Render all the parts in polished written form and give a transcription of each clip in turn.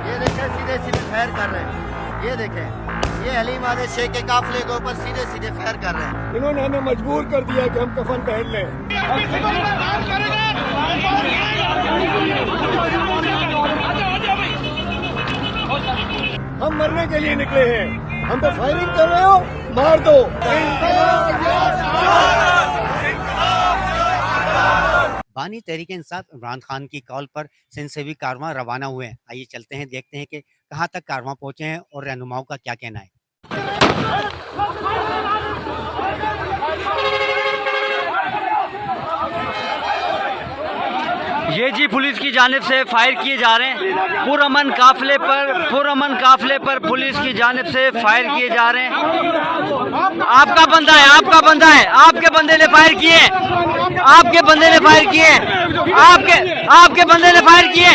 ये देखें सीधे सीधे फायर कर रहे हैं। ये देखें ये हलीम आदे शेख के काफिले के ऊपर सीधे सीधे फायर कर रहे हैं। इन्होंने हमें मजबूर कर दिया कि हम कफन पहन लें। हम मरने के लिए निकले हैं, हम पे फायरिंग कर रहे हो, मार दो। बानी तहरीक इंसाफ इमरान खान की कॉल पर सिंध से भी कारवां रवाना हुए हैं। आइए चलते हैं, देखते हैं कि कहां तक कारवां पहुंचे हैं और रहनुमाओं का क्या कहना है। ये जी पुलिस की जानिब से फायर किए जा रहे हैं। पुरअमन काफिले पर पुलिस की जानिब से फायर किए जा रहे हैं। आपका बंदा है, आपके बंदे ने फायर किए, आपके बंदे ने फायर किए, आपके बंदे ने फायर किए,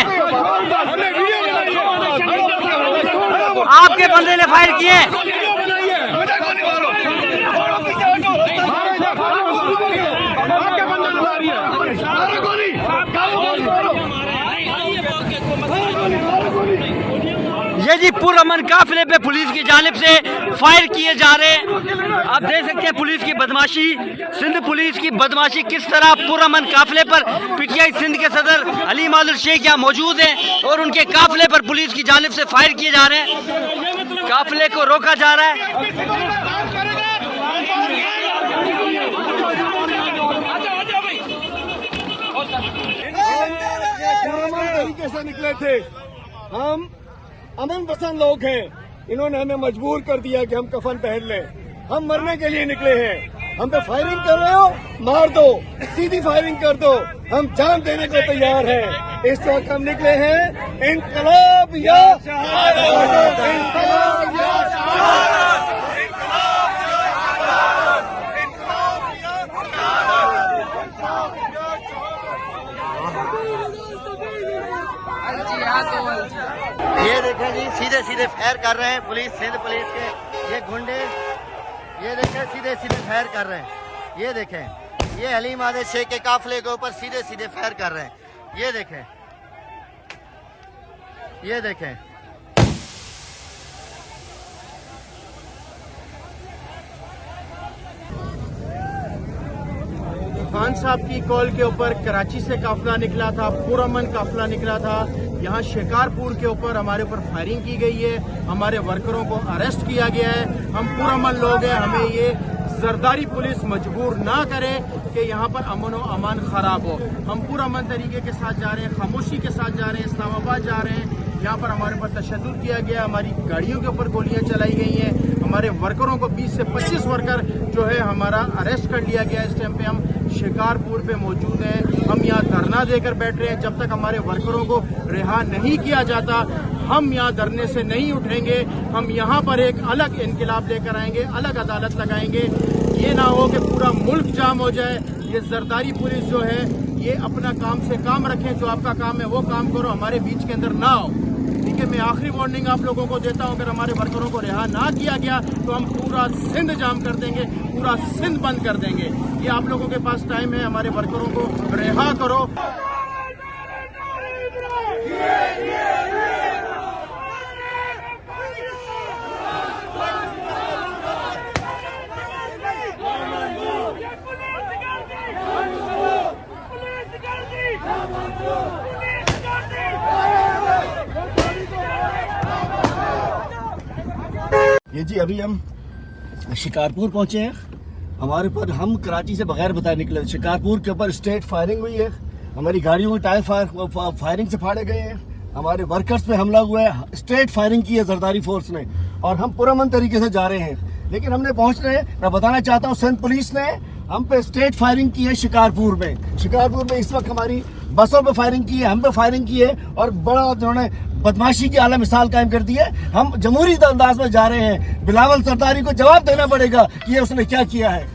आपके बंदे ने फायर किए। ये जी पुरअमन काफिले पे पुलिस की जानिब से फायर किए जा रहे हैं। आप देख सकते हैं पुलिस की बदमाशी, सिंध पुलिस की बदमाशी किस तरह पुरअमन काफिले पर। पीटीआई सिंध के सदर हलीम आदिल शेख यहाँ मौजूद हैं और उनके काफिले पर पुलिस की जानिब से फायर किए जा रहे हैं। काफिले को रोका जा रहा है। तरीके से निकले थे, हम अमन पसंद लोग हैं। इन्होंने हमें मजबूर कर दिया कि हम कफन पहन लें। हम मरने के लिए निकले हैं, हम पे फायरिंग कर रहे हो, मार दो, सीधी फायरिंग कर दो। हम जान देने को तैयार हैं। इस वक्त हम निकले हैं इनकलाब या शहादत, इनकलाब या शहादत। ये देखें जी सीधे सीधे फायर कर रहे हैं पुलिस, सिंध पुलिस के ये गुंडे। ये देखें सीधे सीधे फायर कर रहे हैं। ये देखें ये हलीम आदे शेख के काफिले के ऊपर सीधे सीधे फायर कर रहे हैं। ये देखें, ये देखें। खान साहब की कॉल के ऊपर कराची से काफिला निकला था, पुरअमन काफिला निकला था। यहाँ शिकारपुर के ऊपर हमारे ऊपर फायरिंग की गई है, हमारे वर्करों को अरेस्ट किया गया है। हम पुरअमन लोग हैं, हमें ये जरदारी पुलिस मजबूर ना करे कि यहाँ पर अमन व अमान खराब हो। हम पुरअमन तरीके के साथ जा रहे हैं, खामोशी के साथ जा रहे हैं, इस्लामाबाद जा रहे हैं। यहाँ पर हमारे ऊपर तशद्दुद किया गया, हमारी गाड़ियों के ऊपर गोलियां चलाई गई हैं। हमारे वर्करों को 20 से 25 वर्कर जो है हमारा अरेस्ट कर लिया गया। इस टाइम पे हम शिकारपुर पे मौजूद हैं। हम यहाँ धरना देकर बैठ रहे हैं। जब तक हमारे वर्करों को रिहा नहीं किया जाता हम यहाँ धरने से नहीं उठेंगे। हम यहाँ पर एक अलग इनकलाब लेकर आएंगे, अलग अदालत लगाएंगे। ये ना हो कि पूरा मुल्क जाम हो जाए। ये जरदारी पुलिस जो है ये अपना काम से काम रखें, जो आपका काम है वो काम करो, हमारे बीच के अंदर ना आओ। ठीक है, मैं आखिरी वार्निंग आप लोगों को देता हूं, अगर हमारे वर्करों को रिहा ना किया गया तो हम पूरा सिंध जाम कर देंगे, पूरा सिंध बंद कर देंगे। ये आप लोगों के पास टाइम है, हमारे वर्करों को रिहा करो। ये जी अभी हम शिकारपुर पहुंचे हैं। हमारे पर हम कराची से बगैर बताए निकले। शिकारपुर के ऊपर स्टेट फायरिंग हुई है, हमारी गाड़ियों के टायर फायरिंग से फाड़े गए हैं, हमारे वर्कर्स पे हमला हुआ है, स्टेट फायरिंग की है जरदारी फोर्स ने, और हम पुरअमन तरीके से जा रहे हैं। लेकिन हमने पहुंच रहे, मैं बताना चाहता हूँ सिंध पुलिस ने हम पे स्टेट फायरिंग की है शिकारपुर में इस वक्त हमारी बसों पे फायरिंग की है, हम पे फायरिंग की है, और बड़ा उन्होंने बदमाशी की आला मिसाल कायम कर दी है। हम जमहूरी अंदाज में जा रहे हैं। बिलावल सरदारी को जवाब देना पड़ेगा कि ये उसने क्या किया है।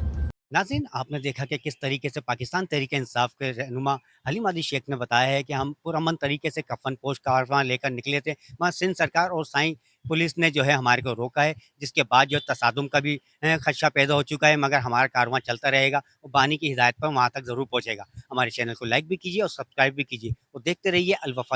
नाज़रीन, आपने देखा कि किस तरीके से पाकिस्तान तहरीक इंसाफ के रहनुमा हलीम आदिल शेख ने बताया है कि हम पुरअमन तरीके से कफन पोश कारवां लेकर निकले थे, वहाँ सिंध सरकार और साईं पुलिस ने जो है हमारे को रोका है, जिसके बाद जो तसादुम का भी खदशा पैदा हो चुका है। मगर हमारा कारवां चलता रहेगा और बानी की हिदायत पर वहाँ तक ज़रूर पहुँचेगा। हमारे चैनल को लाइक भी कीजिए और सब्सक्राइब भी कीजिए और देखते रहिए अल वफा।